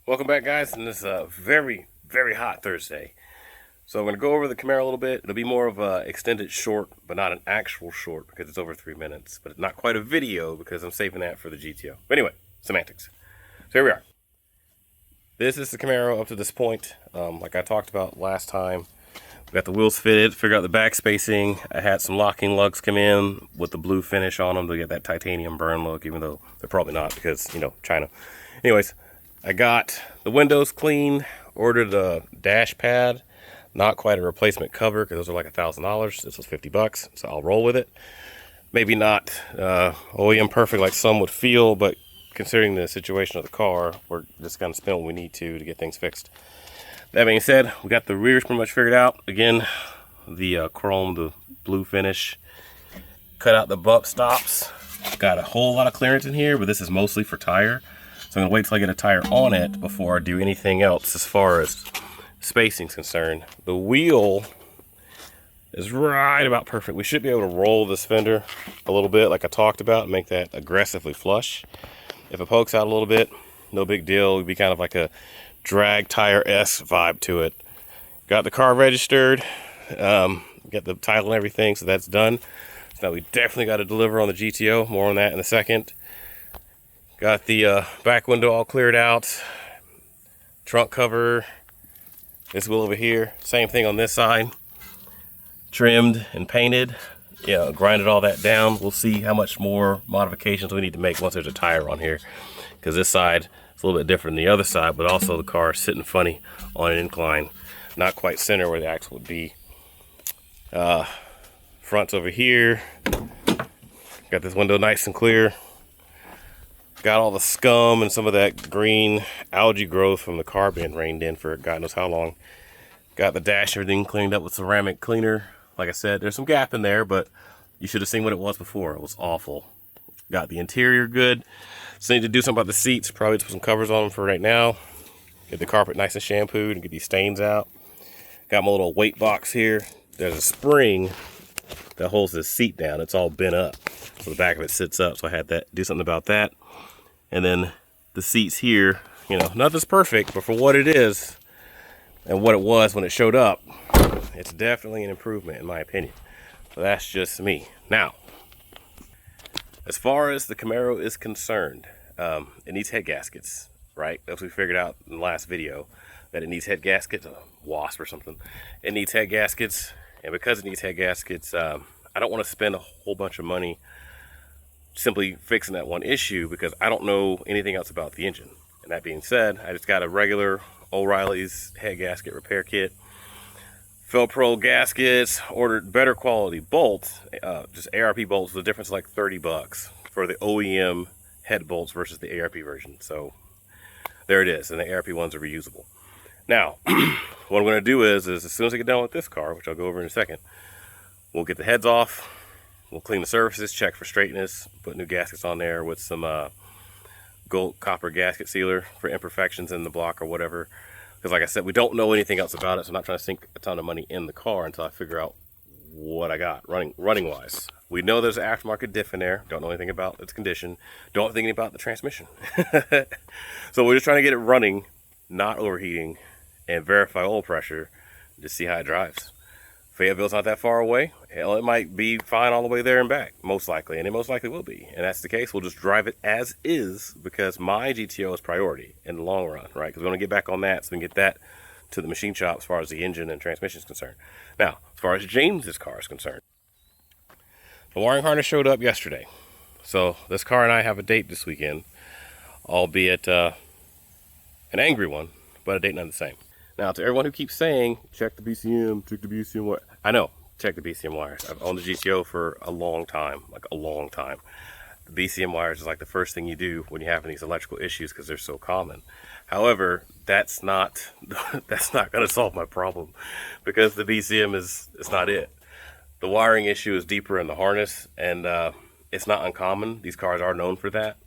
Welcome back, guys, on this very hot Thursday. So I'm going to go over the Camaro a little bit. It'll be more of an extended short, but not an actual short because it's over 3 minutes. But it's not quite a video because I'm saving that for the GTO. But anyway, semantics. So here we are. This is the Camaro up to this point. Like I talked about last time, we got the wheels fitted, figure out the back spacing. I had some locking lugs come in with the blue finish on them to get that titanium burn look, even though they're probably not because, you know, China. Anyways, I got the windows clean, ordered a dash pad, not quite a replacement cover because those are like $1,000. This was $50, so I'll roll with it. Maybe not OEM perfect like some would feel, but considering the situation of the car, we're just gonna spend what we need to get things fixed. That being said, we got the rears pretty much figured out. Again, the chrome, the blue finish, cut out the bump stops. Got a whole lot of clearance in here, but this is mostly for tire. So I'm gonna wait till I get a tire on it before I do anything else as far as spacing is concerned. The wheel is right about perfect. We should be able to roll this fender a little bit like I talked about and make that aggressively flush. If it pokes out a little bit, no big deal. It'd be kind of like a drag tire-esque vibe to it. Got the car registered, got the title and everything, so that's done. So now we definitely got to deliver on the GTO. More on that in a second. Got the back window all cleared out. Trunk cover. This wheel over here. Same thing on this side. Trimmed and painted. Yeah, grinded all that down. We'll see how much more modifications we need to make once there's a tire on here. Because this side is a little bit different than the other side, but also the car is sitting funny on an incline. Not quite center where the axle would be. Front's over here. Got this window nice and clear. Got all the scum and some of that green algae growth from the car being rained in for God knows how long. Got the dash, everything cleaned up with ceramic cleaner. Like I said, there's some gap in there, but you should have seen what it was before. It was awful. Got the interior good. Still need to do something about the seats. Probably put some covers on them for right now. Get the carpet nice and shampooed and get these stains out. Got my little weight box here. There's a spring that holds this seat down. It's all bent up, so the back of it sits up. So I had to do something about that. And then the seats here, you know, nothing's perfect, but for what it is and what it was when it showed up, it's definitely an improvement in my opinion. So that's just me. Now, as far as the Camaro is concerned, it needs head gaskets, right? That's what we figured out in the last video, that it needs head gaskets, a wasp or something. It needs head gaskets, and because it needs head gaskets, I don't want to spend a whole bunch of money simply fixing that one issue because I don't know anything else about the engine. And that being said, I just got a regular O'Reilly's head gasket repair kit. Felpro gaskets, ordered better quality bolts, just ARP bolts. The difference is like $30 for the OEM head bolts versus the ARP version. So there it is, and the ARP ones are reusable. Now, what I'm going to do is as soon as I get done with this car, which I'll go over in a second, we'll get the heads off. We'll clean the surfaces, check for straightness, put new gaskets on there with some gold copper gasket sealer for imperfections in the block or whatever. Because like I said, we don't know anything else about it, so I'm not trying to sink a ton of money in the car until I figure out what I got running wise. We know there's an aftermarket diff in there. Don't know anything about its condition. Don't think anything about the transmission. So we're just trying to get it running, not overheating, and verify oil pressure to see how it drives. Fayetteville's not that far away. Hell, it might be fine all the way there and back, most likely, and it most likely will be. And that's the case. We'll just drive it as is because my GTO is priority in the long run, right? Because we want to get back on that so we can get that to the machine shop as far as the engine and transmission is concerned. Now, as far as James's car is concerned, the wiring harness showed up yesterday. So this car and I have a date this weekend, albeit an angry one, but a date none the same. Now, to everyone who keeps saying, check the BCM, check the BCM wire. I know, check the BCM wires. I've owned the GTO for a long time, like a long time. The BCM wires is like the first thing you do when you have these electrical issues because they're so common. However, that's not going to solve my problem because the BCM it's not it. The wiring issue is deeper in the harness, and it's not uncommon. These cars are known for that.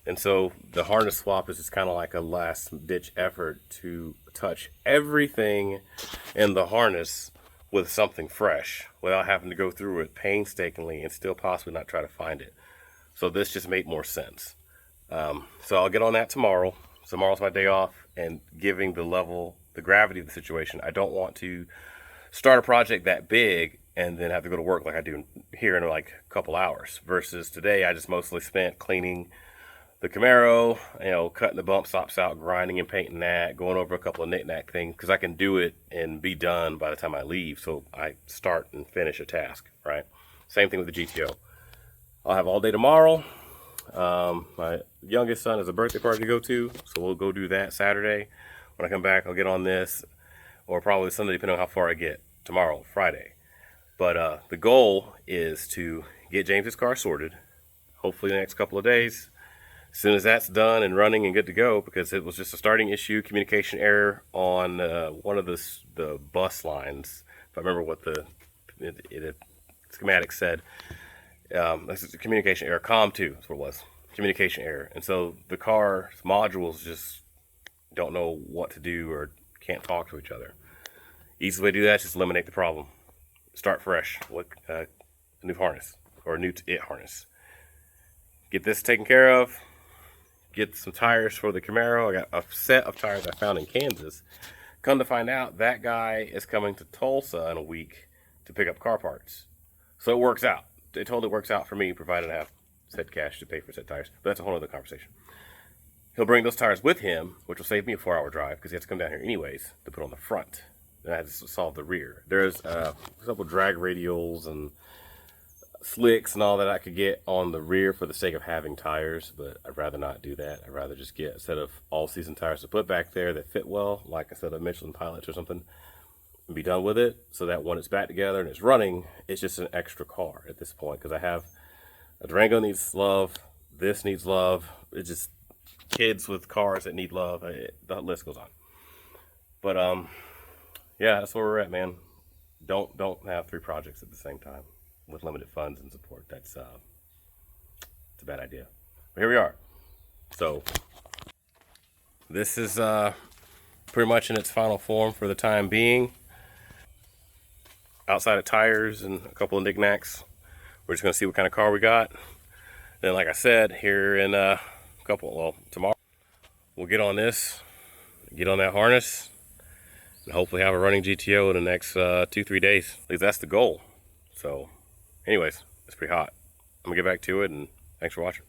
And so the harness swap is just kind of like a last ditch effort to touch everything in the harness with something fresh without having to go through it painstakingly and still possibly not try to find it. So this just made more sense. So I'll get on that tomorrow, So tomorrow's my day off, and giving the gravity of the situation, I don't want to start a project that big and then have to go to work like I do here in like a couple hours. Versus today, I just mostly spent cleaning the Camaro, cutting the bump stops out, grinding and painting that, going over a couple of knick-knack things, because I can do it and be done by the time I leave. So I start and finish a task, right? Same thing with the GTO. I'll have all day tomorrow. My youngest son has a birthday party to go to, so we'll go do that Saturday. When I come back, I'll get on this, or probably Sunday, depending on how far I get. Tomorrow, Friday. But the goal is to get James's car sorted, hopefully the next couple of days. As soon as that's done and running and good to go, because it was just a starting issue, communication error on one of the bus lines. If I remember what the schematic said. This is a communication error. COM2 is what it was. Communication error. And so the car's modules just don't know what to do or can't talk to each other. Easiest way to do that is just eliminate the problem. Start fresh. Look, a new harness or a new it harness. Get this taken care of. Get some tires for the Camaro. I got a set of tires I found in Kansas. Come to find out, that guy is coming to Tulsa in a week to pick up car parts. So it works out. It totally works out for me, provided I have said cash to pay for said tires. But that's a whole other conversation. He'll bring those tires with him, which will save me a 4-hour drive because he has to come down here anyways to put on the front. Then I had to solve the rear. There's a couple drag radials and slicks and all that I could get on the rear for the sake of having tires, but I'd rather not do that. I'd rather just get a set of all-season tires to put back there that fit well, like a set of Michelin Pilots or something, and be done with it, so that when it's back together and it's running, it's just an extra car at this point, because I have a Durango needs love, this needs love, it's just kids with cars that need love, the list goes on. But yeah, that's where we're at, man. Don't have 3 projects at the same time with limited funds and support. That's it's a bad idea. But here we are. So this is pretty much in its final form for the time being. Outside of tires and a couple of knickknacks, we're just gonna see what kind of car we got. Then, like I said, here in tomorrow, we'll get on this, get on that harness, and hopefully have a running GTO in the next 2-3 days. At least that's the goal. So anyways, it's pretty hot. I'm gonna get back to it, and thanks for watching.